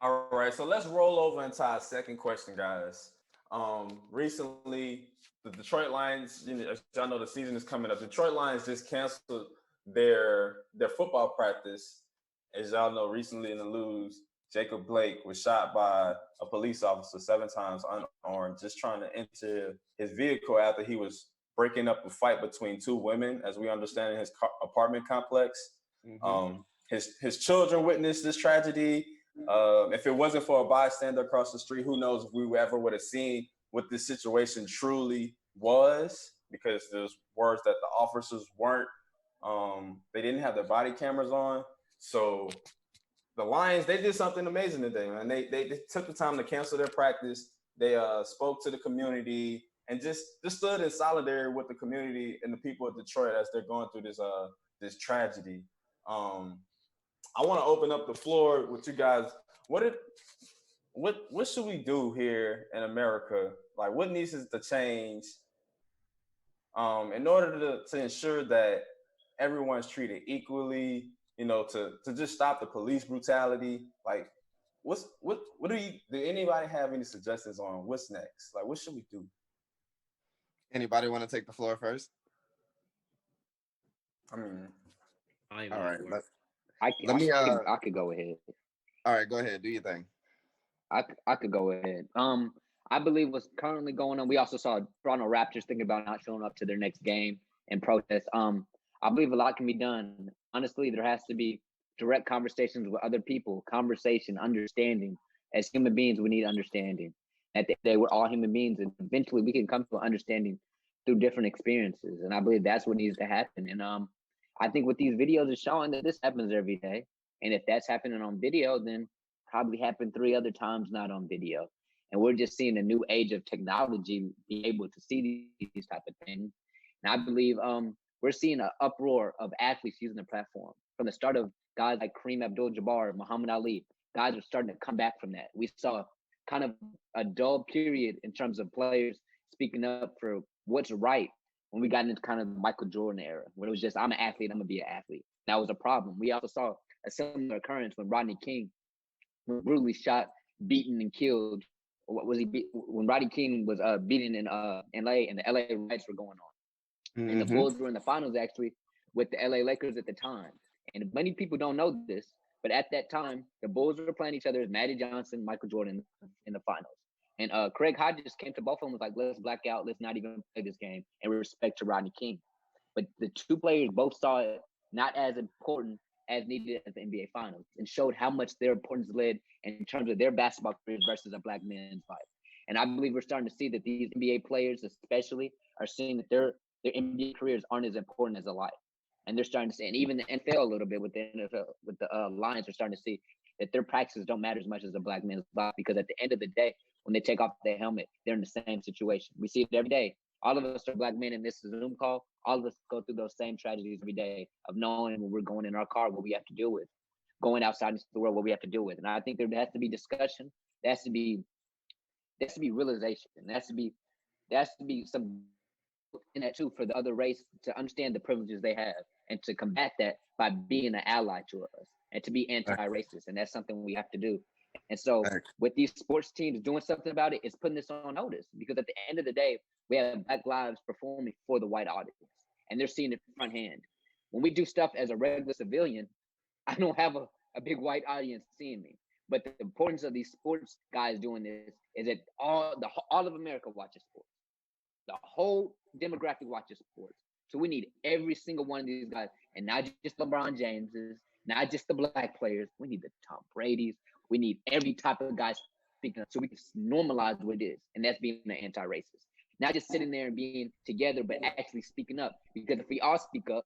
All right, so let's roll over into our second question, guys. Recently, the Detroit Lions, as y'all know, the season is coming up. Detroit Lions just canceled their football practice. As y'all know, recently in the news, Jacob Blake was shot by a police officer 7 times unarmed, just trying to enter his vehicle after he was breaking up a fight between two women, as we understand in his apartment complex. His children witnessed this tragedy. If it wasn't for a bystander across the street, who knows if we ever would have seen what this situation truly was, because there's words that the officers weren't, they didn't have their body cameras on. So the Lions, they did something amazing today, man. They took the time to cancel their practice. They spoke to the community and just stood in solidarity with the community and the people of Detroit as they're going through this tragedy. Um, I want to open up the floor with you guys. What should we do here in America? Like, what needs to change in order to ensure that everyone's treated equally? To just stop the police brutality. Like, what do anybody have any suggestions on what's next? Like, what should we do? Anybody want to take the floor first? I mean, all right. I, Let I, me. I could go ahead. All right, go ahead. Do your thing. I could go ahead. I believe what's currently going on. We also saw Toronto Raptors thinking about not showing up to their next game and protest. I believe a lot can be done. Honestly, there has to be direct conversations with other people, conversation, understanding. As human beings, we need understanding. At the end of the day, we're all human beings, and eventually we can come to an understanding through different experiences. And I believe that's what needs to happen. And I think what these videos are showing that this happens every day. And if that's happening on video, then probably happened 3 other times not on video. And we're just seeing a new age of technology be able to see these type of things. And I believe we're seeing an uproar of athletes using the platform. From the start of guys like Kareem Abdul-Jabbar, Muhammad Ali, guys are starting to come back from that. We saw kind of a dull period in terms of players speaking up for what's right when we got into kind of the Michael Jordan era, when it was just, I'm an athlete, I'm going to be an athlete. That was a problem. We also saw a similar occurrence when Rodney King brutally shot, beaten, and killed. What was he? When Rodney King was beaten in LA, and the LA riots were going on, and the Bulls were in the finals actually with the LA Lakers at the time. And many people don't know this, but at that time, the Bulls were playing each other as Magic Johnson, Michael Jordan in the finals. And Craig Hodges came to both of them and was like, let's black out, let's not even play this game, and respect to Rodney King. But the two players both saw it not as important as needed at the NBA Finals, and showed how much their importance led in terms of their basketball careers versus a black man's life. And I believe we're starting to see that these NBA players, especially, are seeing that their NBA careers aren't as important as a life. And they're starting to see, and even the NFL a little bit with the NFL, with the Lions, are starting to see that their practices don't matter as much as a black man's life, because at the end of the day, when they take off their helmet, they're in the same situation. We see it every day. All of us are black men in this Zoom call. All of us go through those same tragedies every day of knowing when we're going in our car what we have to deal with, going outside into the world what we have to deal with. And I think there has to be discussion. There has to be realization. There has to be some in that too for the other race to understand the privileges they have and to combat that by being an ally to us and to be anti-racist. And that's something we have to do. And so with these sports teams doing something about it, it's putting this on notice, because at the end of the day, we have black lives performing for the white audience, and they're seeing it front hand. When we do stuff as a regular civilian, I don't have a big white audience seeing me. But the importance of these sports guys doing this is that all of America watches sports. The whole demographic watches sports. So we need every single one of these guys, and not just LeBron Jameses, not just the black players. We need the Tom Brady's. We need every type of guy speaking up so we can normalize what it is, and that's being an anti-racist. Not just sitting there and being together, but actually speaking up. Because if we all speak up,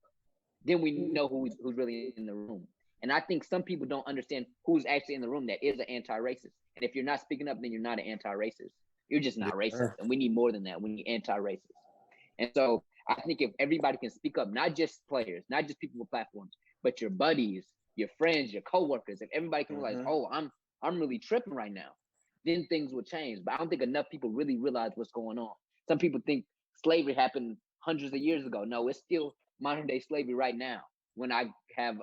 then we know who's really in the room. And I think some people don't understand who's actually in the room that is an anti-racist. And if you're not speaking up, then you're not an anti-racist. You're just not racist. And we need more than that. We need anti-racist. And so I think if everybody can speak up, not just players, not just people with platforms, but your buddies, your friends, your coworkers, if everybody can realize, oh, I'm really tripping right now, then things will change. But I don't think enough people really realize what's going on. Some people think slavery happened hundreds of years ago. No, it's still modern day slavery right now when I have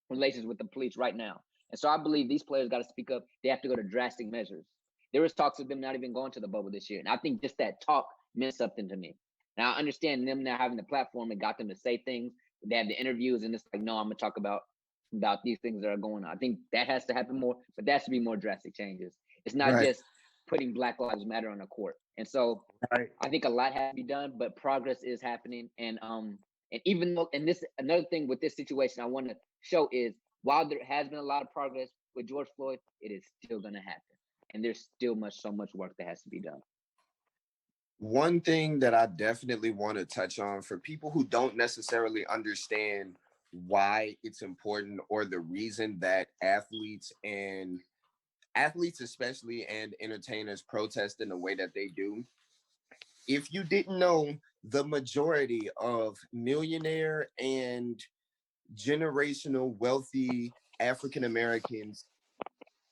relations with the police right now. And so I believe these players got to speak up. They have to go to drastic measures. There was talks of them not even going to the bubble this year. And I think just that talk meant something to me. Now I understand them now having the platform and got them to say things. They have the interviews and it's like, no, I'm gonna talk about these things that are going on. I think that has to happen more, but that should be more drastic changes. It's not Right. just putting Black Lives Matter on the court. And so Right. I think a lot has to be done, but progress is happening. And even though, and this another thing with this situation I want to show is while there has been a lot of progress with George Floyd, it is still going to happen, and there's still so much work that has to be done. One thing that I definitely want to touch on for people who don't necessarily understand why it's important or the reason that athletes especially and entertainers protest in the way that they do. If you didn't know, the majority of millionaire and generational wealthy African Americans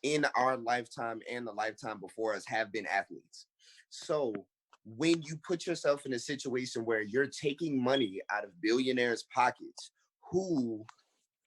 in our lifetime and the lifetime before us have been athletes. So when you put yourself in a situation where you're taking money out of billionaires' pockets who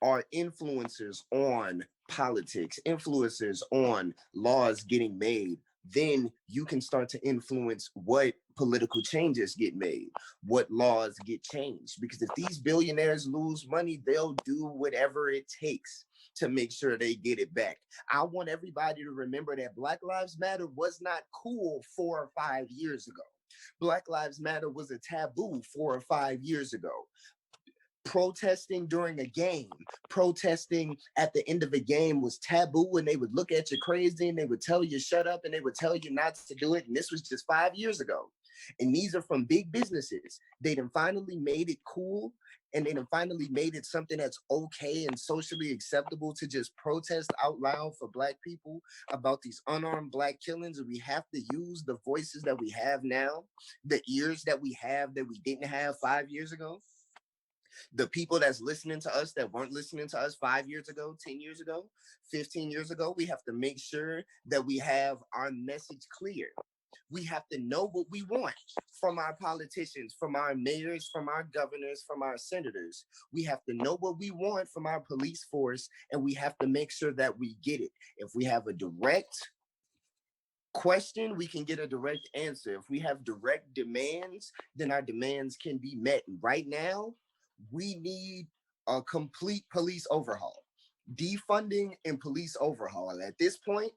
are influencers on politics, influencers on laws getting made, then you can start to influence what political changes get made, what laws get changed. Because if these billionaires lose money, they'll do whatever it takes to make sure they get it back. I want everybody to remember that Black Lives Matter was not cool 4 or 5 years ago. Black Lives Matter was a taboo 4 or 5 years ago. Protesting during a game, protesting at the end of a game was taboo, and they would look at you crazy and they would tell you shut up and they would tell you not to do it. And this was just 5 years ago. And these are from big businesses. They done finally made it cool, and they done finally made it something that's okay and socially acceptable to just protest out loud for Black people about these unarmed Black killings. And we have to use the voices that we have now, the ears that we have that we didn't have 5 years ago. The people that's listening to us that weren't listening to us 5 years ago, 10 years ago, 15 years ago, we have to make sure that we have our message clear. We have to know what we want from our politicians, from our mayors, from our governors, from our senators. We have to know what we want from our police force, and we have to make sure that we get it. If we have a direct question, we can get a direct answer. If we have direct demands, then our demands can be met. Right now, we need a complete police overhaul. Defunding and police overhaul. At this point,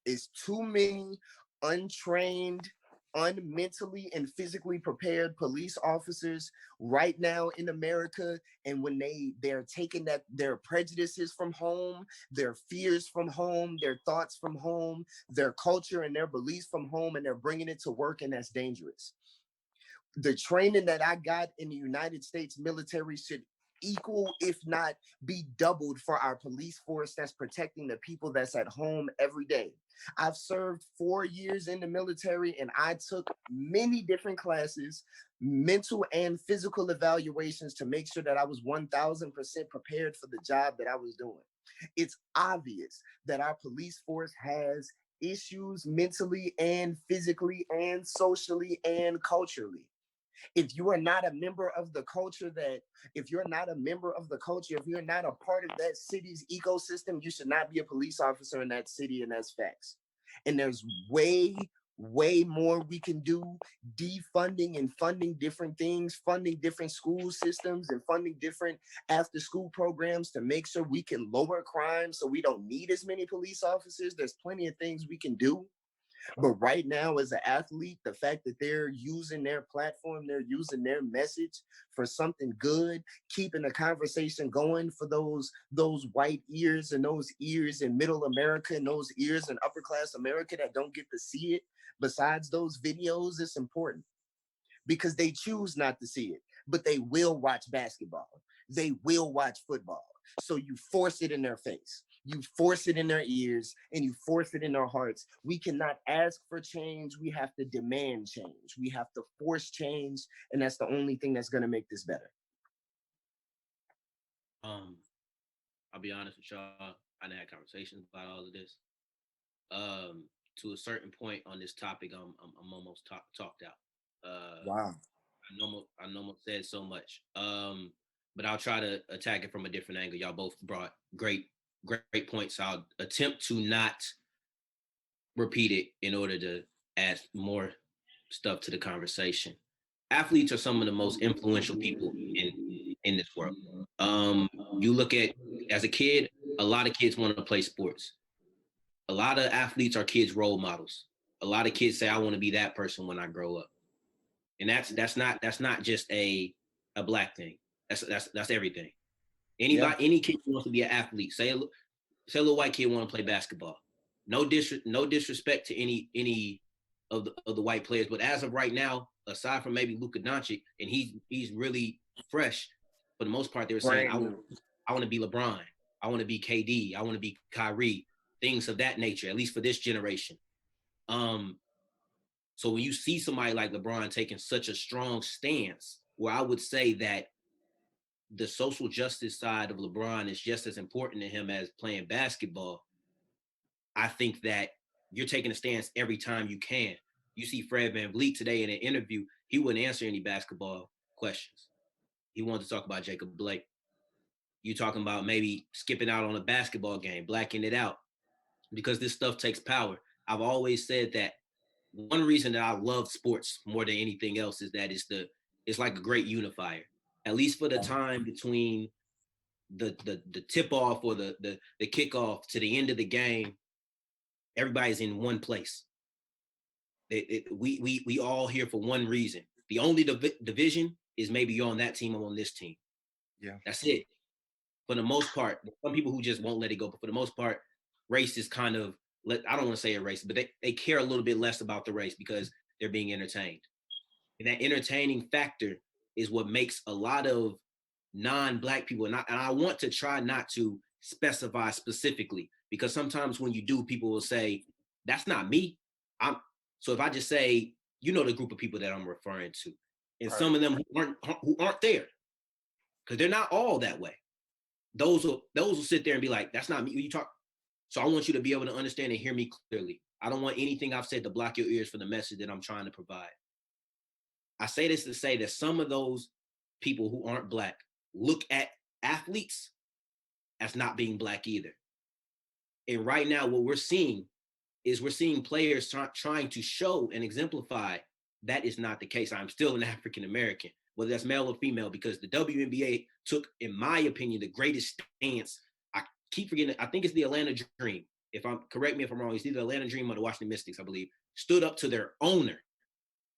is too many untrained, unmentally and physically prepared police officers right now in America. And when they're taking their prejudices from home, their fears from home, their thoughts from home, their culture and their beliefs from home, and they're bringing it to work, and that's dangerous. The training that I got in the United States military should equal, if not be doubled, for our police force that's protecting the people that's at home every day. I've served 4 years in the military, and I took many different classes, mental and physical evaluations, to make sure that I was 1000% prepared for the job that I was doing. It's obvious that our police force has issues mentally and physically and socially and culturally. If you are not a member of the culture if you're not a member of the culture, if you're not a part of that city's ecosystem, you should not be a police officer in that city, and that's facts. And there's way more we can do, defunding and funding different things, funding different school systems and funding different after school programs to make sure we can lower crime so we don't need as many police officers. There's plenty of things we can do. But right now, as an athlete, the fact that they're using their platform, they're using their message for something good, keeping the conversation going for those white ears and those ears in middle America and those ears in upper class America that don't get to see it. Besides those videos, it's important because they choose not to see it, but they will watch basketball. They will watch football. So you force it in their face. You force it in their ears, and you force it in their hearts. We cannot ask for change. We have to demand change. We have to force change, and that's the only thing that's going to make this better. I'll be honest with y'all. I done had conversations about all of this. To a certain point on this topic, I'm almost talked out. Wow. I almost said so much. But I'll try to attack it from a different angle. Y'all both brought great great points. I'll attempt to not repeat it in order to add more stuff to the conversation. Athletes are some of the most influential people in this world. You look at as a kid, a lot of kids want to play sports. A lot of athletes are kids' role models. A lot of kids say, "I want to be that person when I grow up," and that's not just a black thing. That's everything. Yeah. Any kid who wants to be an athlete, say a little white kid want to play basketball. No disrespect to any of the white players, but as of right now, aside from maybe Luka Doncic, and he's really fresh. For the most part, they were saying, I want to be LeBron, I want to be KD, I want to be Kyrie, things of that nature. At least for this generation. So when you see somebody like LeBron taking such a strong stance, where I would say that the social justice side of LeBron is just as important to him as playing basketball, I think that you're taking a stance every time you can. You see Fred VanVleet today in an interview, he wouldn't answer any basketball questions. He wanted to talk about Jacob Blake. You talking about maybe skipping out on a basketball game, blacking it out, because this stuff takes power. I've always said that one reason that I love sports more than anything else is that it's like a great unifier. At least for the time between the tip off or the kickoff to the end of the game, everybody's in one place. We all here for one reason. The only division is maybe you're on that team or on this team. Yeah. That's it. For the most part, some people who just won't let it go, but for the most part, race is kind of, I don't want to say a race, but they care a little bit less about the race because they're being entertained. And that entertaining factor is what makes a lot of non-black people, and I want to try not to specify specifically, because sometimes when you do, people will say, that's not me. So if I just say, you know, the group of people that I'm referring to, and some of them who aren't there, because they're not all that way. Those will sit there and be like, that's not me. You talk. So I want you to be able to understand and hear me clearly. I don't want anything I've said to block your ears for the message that I'm trying to provide. I say this to say that some of those people who aren't black look at athletes as not being black either. And right now, what we're seeing players trying to show and exemplify that is not the case. I'm still an African American, whether that's male or female, because the WNBA took, in my opinion, the greatest stance. I keep forgetting. I think it's the Atlanta Dream. Correct me if I'm wrong, it's either the Atlanta Dream or the Washington Mystics, I believe, stood up to their owner.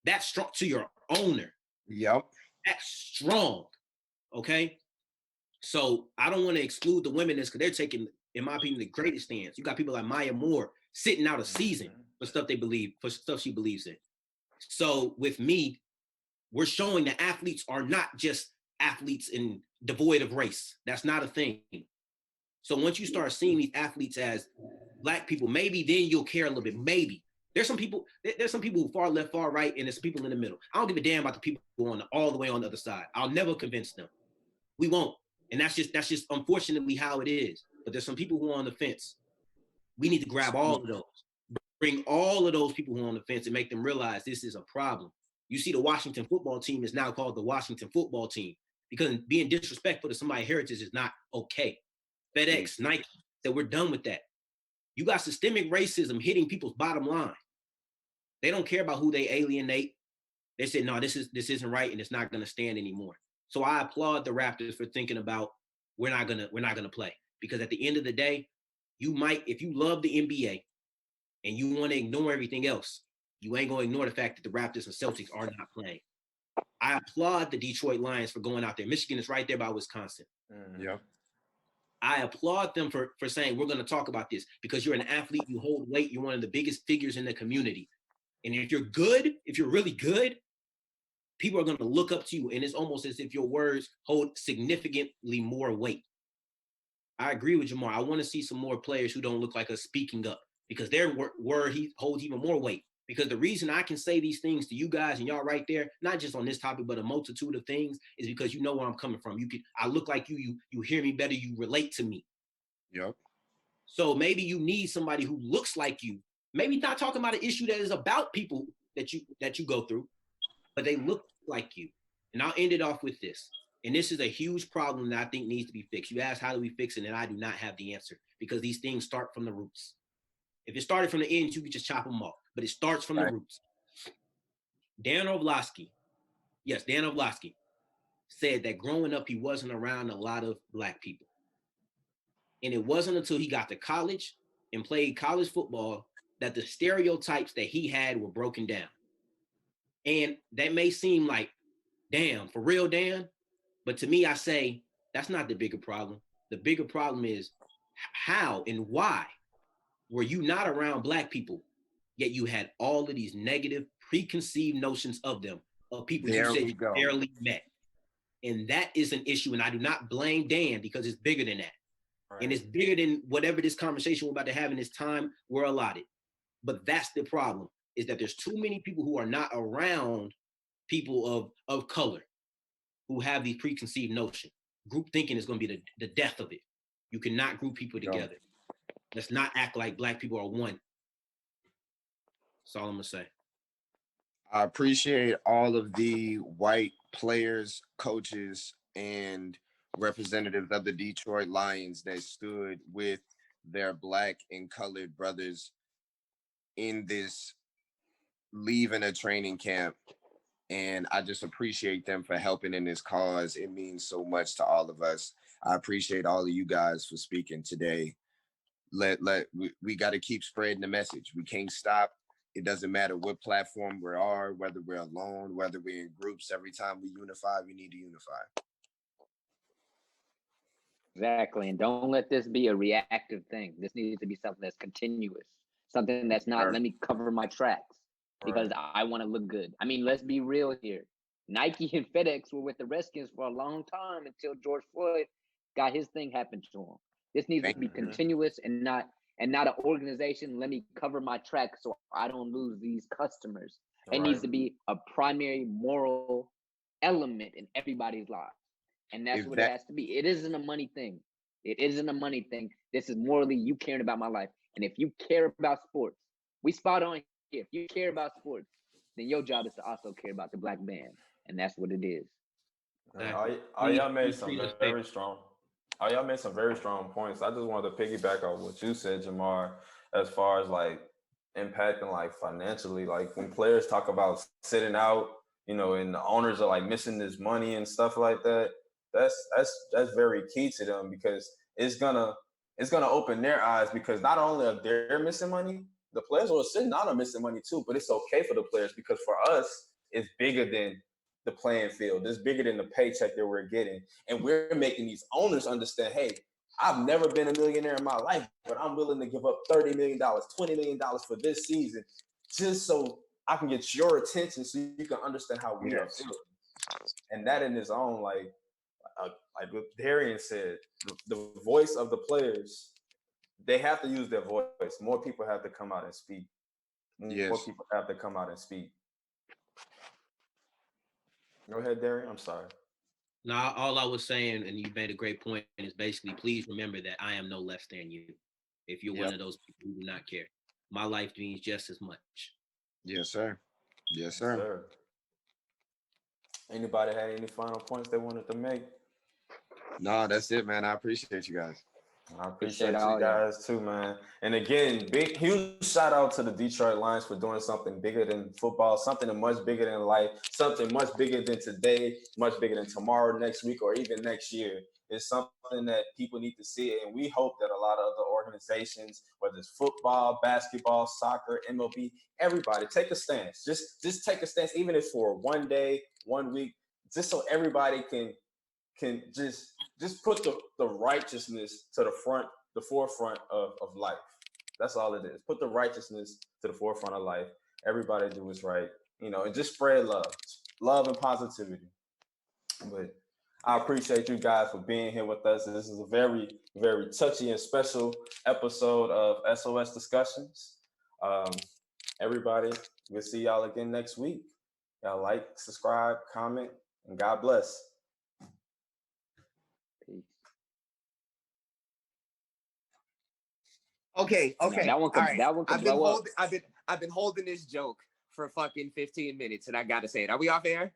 That's strong, to your owner. Yep. That's strong. Okay. So I don't want to exclude the women because they're taking, in my opinion, the greatest stance. You got people like Maya Moore sitting out a season for stuff for stuff she believes in. So with me, we're showing that athletes are not just athletes and devoid of race. That's not a thing. So once you start seeing these athletes as black people, maybe then you'll care a little bit. Maybe. There's some people who far left, far right, and there's people in the middle. I don't give a damn about the people all the way on the other side. I'll never convince them. We won't. And that's just unfortunately how it is. But there's some people who are on the fence. We need to grab all of those. Bring all of those people who are on the fence and make them realize this is a problem. You see, the Washington football team is now called the Washington football team because being disrespectful to somebody's heritage is not okay. FedEx, Nike, that we're done with that. You got systemic racism hitting people's bottom line. They don't care about who they alienate. They said, no, this isn't right, and it's not going to stand anymore. So I applaud the Raptors for thinking about we're not gonna play, because at the end of the day, you might, if you love the NBA and you want to ignore everything else, you ain't gonna ignore the fact that the Raptors and Celtics are not playing. I applaud the Detroit Lions for going out there. Michigan is right there by Wisconsin. Yep. I applaud them for saying we're going to talk about this because you're an athlete, you hold weight, you're one of the biggest figures in the community. And if you're good, if you're really good, people are going to look up to you, and it's almost as if your words hold significantly more weight. I agree with Jamar. I want to see some more players who don't look like us speaking up, because their word holds even more weight. Because the reason I can say these things to you guys and y'all right there, not just on this topic, but a multitude of things, is because you know where I'm coming from. I look like you hear me better, you relate to me. Yep. So maybe you need somebody who looks like you. Maybe not talking about an issue that is about people that you go through, but they look like you. And I'll end it off with this. And this is a huge problem that I think needs to be fixed. You ask, how do we fix it? And I do not have the answer because these things start from the roots. If it started from the ends, you could just chop them off, but it starts from the roots. Dan Orlovsky said that growing up, he wasn't around a lot of Black people. And it wasn't until he got to college and played college football that the stereotypes that he had were broken down. And that may seem like, damn, for real, Dan? But to me, I say, that's not the bigger problem. The bigger problem is how and why were you not around Black people, yet you had all of these negative preconceived notions of them, of people you said you barely met. And that is an issue. And I do not blame Dan because it's bigger than that. Right. And it's bigger than whatever this conversation we're about to have in this time we're allotted. But that's the problem, is that there's too many people who are not around people of color who have these preconceived notions. Group thinking is going to be the death of it. You cannot group people together. Let's not act like Black people are one. That's all I'm going to say. I appreciate all of the white players, coaches, and representatives of the Detroit Lions that stood with their Black and colored brothers in this leaving a training camp. And I just appreciate them for helping in this cause. It means so much to all of us. I appreciate all of you guys for speaking today. We got to keep spreading the message. We can't stop. It doesn't matter what platform we are, whether we're alone, whether we're in groups. Every time we unify, we need to unify. Exactly. And don't let this be a reactive thing. This needs to be something that's continuous, something that's not, let me cover my tracks because I want to look good. I mean, let's be real here. Nike and FedEx were with the Redskins for a long time until George Floyd got his thing happen to him. This needs to be continuous and not an organization. Let me cover my tracks so I don't lose these customers. It needs to be a primary moral element in everybody's life. And that's what it has to be. It isn't a money thing. It isn't a money thing. This is morally you caring about my life. And if you care about sports, we spot on here. If you care about sports, then your job is to also care about the Black man. And that's what it is. Y'all made some very strong. Y'all made some very strong points. I just wanted to piggyback on what you said, Jamar, as far as like impacting like financially. Like when players talk about sitting out, you know, and the owners are like missing this money and stuff like that. That's very key to them because it's gonna open their eyes because not only are they missing money, the players who are sitting out are missing money too. But it's okay for the players because for us, it's bigger than the playing field. It's bigger than the paycheck that we're getting. And we're making these owners understand, hey, I've never been a millionaire in my life, but I'm willing to give up $30 million, $20 million for this season just so I can get your attention so you can understand how we are feeling. And that in its own, like what Darian said, the voice of the players, they have to use their voice. More people have to come out and speak. More people have to come out and speak. Go ahead, Darian. I'm sorry. No, all I was saying, and you made a great point, is basically please remember that I am no less than you. If you're one of those people who do not care, my life means just as much. Yes, sir. Yes, sir. Yes, sir. Anybody had any final points they wanted to make? No, that's it, man. I appreciate you guys. I appreciate you guys too, man. And again, huge shout out to the Detroit Lions for doing something bigger than football, something much bigger than life, something much bigger than today, much bigger than tomorrow, next week, or even next year. It's something that people need to see. And we hope that a lot of other organizations, whether it's football, basketball, soccer, MLB, everybody take a stance. Just take a stance, even if for 1 day, 1 week, just so everybody can just put the righteousness to the forefront of life. That's all it is. Put the righteousness to the forefront of life. Everybody do what's right, you know, and just spread love and positivity. But I appreciate you guys for being here with us. This is a very, very touchy and special episode of S.O.S. Discussions. Everybody, we'll see y'all again next week. Y'all like, subscribe, comment, and God bless. Okay. No, that one could blow up. I've been holding this joke for fucking 15 minutes, and I gotta say it. Are we off air?